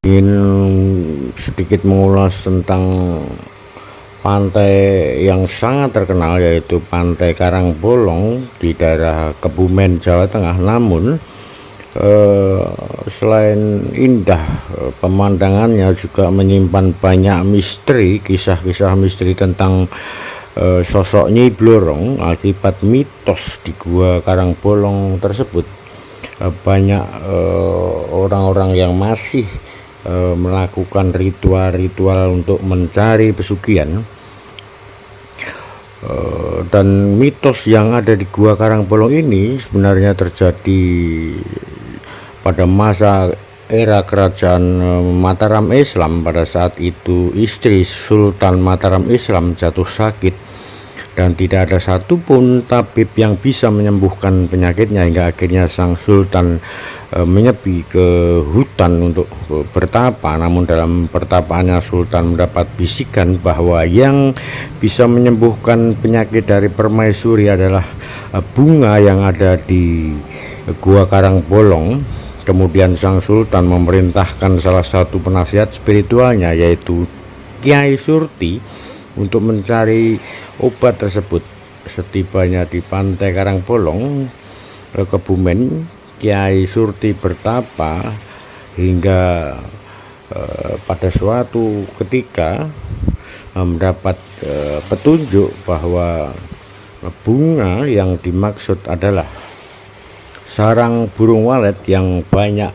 Ingin sedikit mengulas tentang pantai yang sangat terkenal, yaitu Pantai Karangbolong di daerah Kebumen, Jawa Tengah. Namun selain indah, pemandangannya juga menyimpan banyak misteri, kisah-kisah misteri tentang sosok Nyi Blorong akibat mitos di Gua Karangbolong tersebut. Banyak orang-orang yang masih melakukan ritual-ritual untuk mencari pesugihan, dan mitos yang ada di Gua Karangbolong ini sebenarnya terjadi pada masa era kerajaan Mataram Islam. Pada saat itu istri Sultan Mataram Islam jatuh sakit dan tidak ada satupun tabib yang bisa menyembuhkan penyakitnya, hingga akhirnya sang sultan menyepi ke hutan untuk bertapa. Namun dalam pertapaannya sultan mendapat bisikan bahwa yang bisa menyembuhkan penyakit dari permaisuri adalah bunga yang ada di Gua Karangbolong. Kemudian sang sultan memerintahkan salah satu penasihat spiritualnya, yaitu Kyai Surti, untuk mencari obat tersebut. Setibanya di Pantai Karangbolong, Kebumen, Kyai Surti bertapa hingga pada suatu ketika mendapat petunjuk bahwa bunga yang dimaksud adalah sarang burung walet yang banyak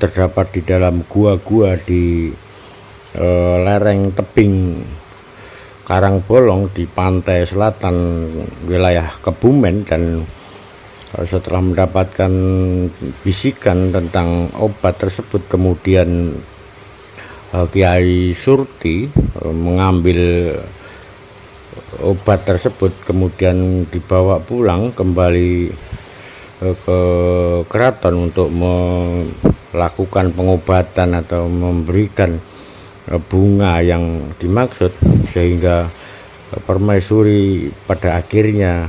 terdapat di dalam gua-gua di lereng tebing Karangbolong di pantai selatan wilayah Kebumen. Dan setelah mendapatkan bisikan tentang obat tersebut, kemudian Kyai Surti mengambil obat tersebut, kemudian dibawa pulang kembali ke keraton untuk melakukan pengobatan atau memberikan bunga yang dimaksud, sehingga permaisuri pada akhirnya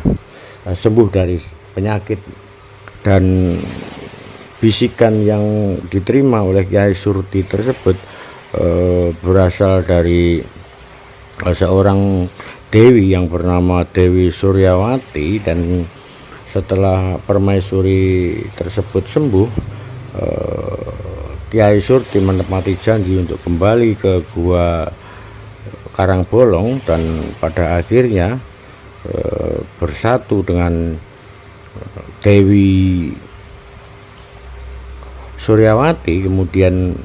sembuh dari penyakit. Dan bisikan yang diterima oleh Kyai Surti tersebut berasal dari seorang dewi yang bernama Dewi Suryawati. Dan setelah permaisuri tersebut sembuh, Kyai Surti menepati janji untuk kembali ke Gua Karangbolong dan pada akhirnya bersatu dengan Dewi Suryawati, kemudian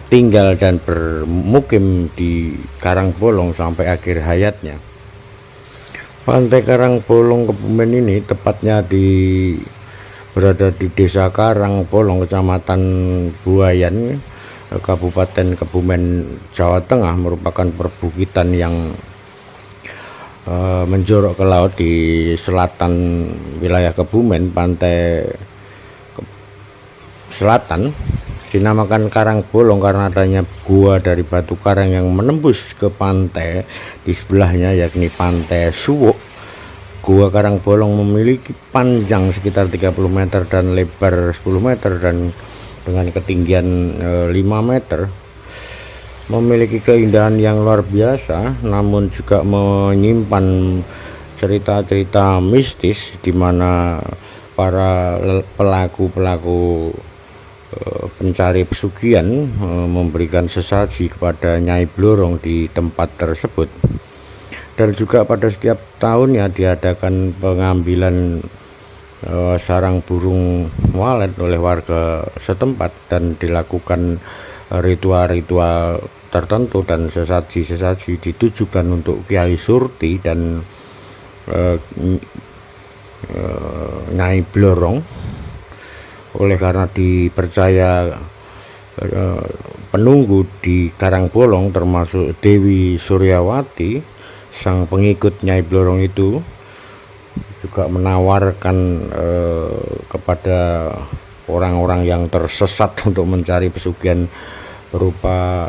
tinggal dan bermukim di Karangbolong sampai akhir hayatnya. Pantai Karangbolong Kebumen ini tepatnya berada di Desa Karangbolong, Kecamatan Buayan, Kabupaten Kebumen, Jawa Tengah, merupakan perbukitan yang menjorok ke laut di selatan wilayah Kebumen. Pantai selatan dinamakan Karangbolong karena adanya gua dari batu karang yang menembus ke pantai di sebelahnya, yakni Pantai Suwuk. Gua Karangbolong memiliki panjang sekitar 30 meter dan lebar 10 meter dan dengan ketinggian 5 meter. Memiliki keindahan yang luar biasa, namun juga menyimpan cerita-cerita mistis di mana para pelaku-pelaku pencari pesugihan memberikan sesaji kepada Nyai Blorong di tempat tersebut. Dan juga pada setiap tahunnya diadakan pengambilan sarang burung walet oleh warga setempat dan dilakukan ritual-ritual tertentu, dan sesaji-sesaji ditujukan untuk Kyai Surti dan Nyai Blorong. Oleh karena dipercaya penunggu di Karangbolong termasuk Dewi Suryawati, sang pengikut Nyai Blorong itu juga menawarkan kepada orang-orang yang tersesat untuk mencari pesugihan berupa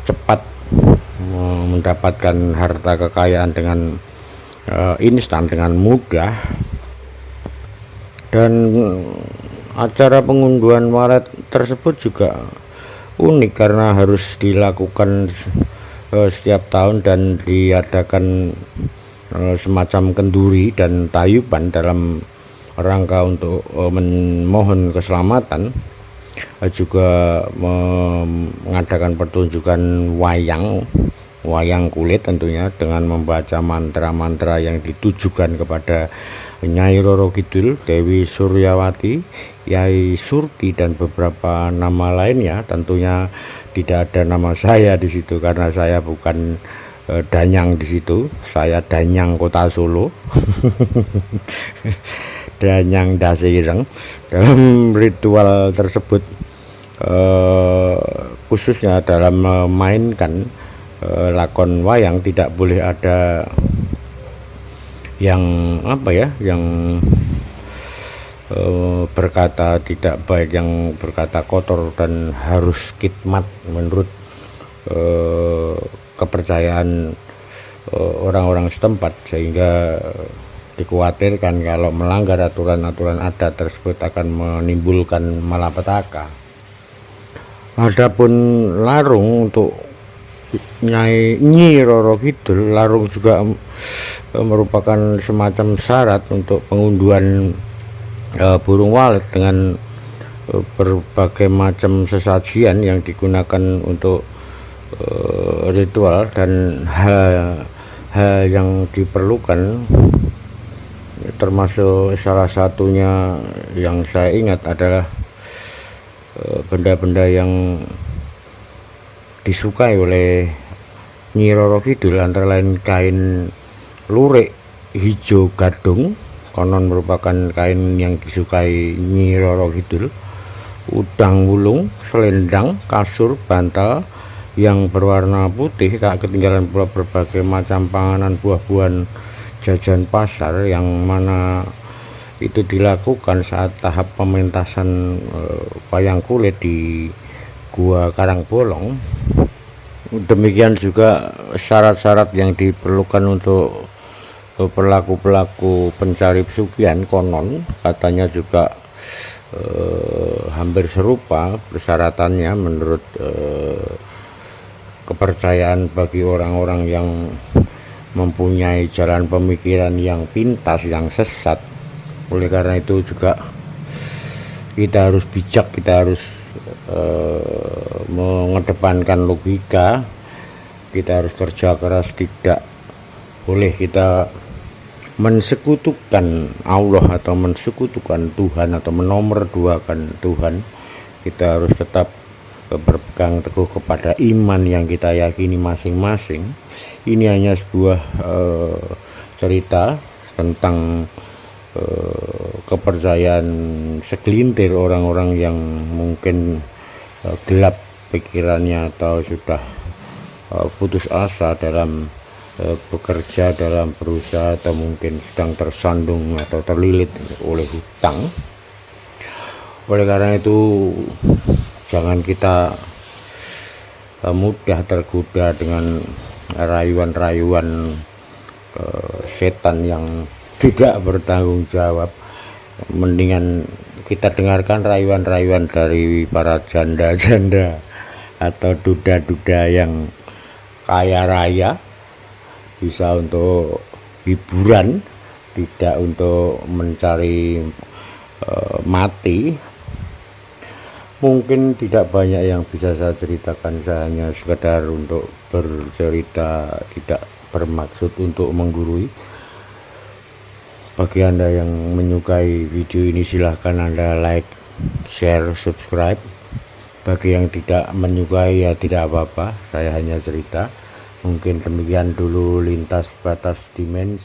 cepat mendapatkan harta kekayaan dengan instan, dengan mudah. Dan acara pengunduhan walet tersebut juga unik karena harus dilakukan setiap tahun dan diadakan semacam kenduri dan tayuban dalam rangka untuk memohon keselamatan, juga mengadakan pertunjukan wayang kulit tentunya dengan membaca mantra-mantra yang ditujukan kepada Nyai Roro Kidul, Dewi Suryawati, Yai Surti dan beberapa nama lainnya. Tentunya tidak ada nama saya di situ karena saya bukan danyang di situ. Saya danyang Kota Solo. Danyang Dasireng. Dalam ritual tersebut khususnya dalam memainkan lakon wayang tidak boleh ada yang berkata tidak baik, yang berkata kotor, dan harus khidmat menurut kepercayaan orang-orang setempat, sehingga dikhawatirkan kalau melanggar aturan-aturan adat tersebut akan menimbulkan malapetaka. Adapun larung untuk Nyi Roro Kidul, larung juga merupakan semacam syarat untuk pengunduhan burung walet dengan berbagai macam sesajian yang digunakan untuk ritual dan hal yang diperlukan, termasuk salah satunya yang saya ingat adalah benda-benda yang disukai oleh Nyi Roro Kidul, antara lain kain lurik hijau gadung, konon merupakan kain yang disukai Nyi Roro Kidul, udang wulung, selendang, kasur, bantal yang berwarna putih, tak ketinggalan pula berbagai macam panganan, buah-buahan, jajan pasar yang mana itu dilakukan saat tahap pementasan wayang kulit di Gua Karangbolong. Demikian juga syarat-syarat yang diperlukan untuk pelaku-pelaku pencari pesugihan, konon katanya juga hampir serupa persyaratannya menurut kepercayaan bagi orang-orang yang mempunyai jalan pemikiran yang pintas, yang sesat. Oleh karena itu juga kita harus bijak, kita harus mengedepankan logika, kita harus kerja keras, tidak boleh kita mensekutukan Allah atau mensekutukan Tuhan atau menomorduakan Tuhan. Kita harus tetap berpegang teguh kepada iman yang kita yakini masing-masing. Ini hanya sebuah cerita tentang kepercayaan segelintir orang-orang yang mungkin gelap pikirannya atau sudah putus asa dalam bekerja, dalam berusaha, atau mungkin sedang tersandung atau terlilit oleh hutang. Oleh karena itu jangan kita mudah tergoda dengan rayuan-rayuan setan yang tidak bertanggung jawab. Mendingan kita dengarkan rayuan-rayuan dari para janda-janda atau duda-duda yang kaya raya, bisa untuk hiburan, tidak untuk mencari mati. Mungkin tidak banyak yang bisa saya ceritakan, saya hanya sekedar untuk bercerita, tidak bermaksud untuk menggurui. Bagi Anda yang menyukai video ini, silahkan Anda like, share, subscribe. Bagi yang tidak menyukai ya tidak apa-apa, saya hanya cerita. Mungkin demikian dulu lintas batas dimensi.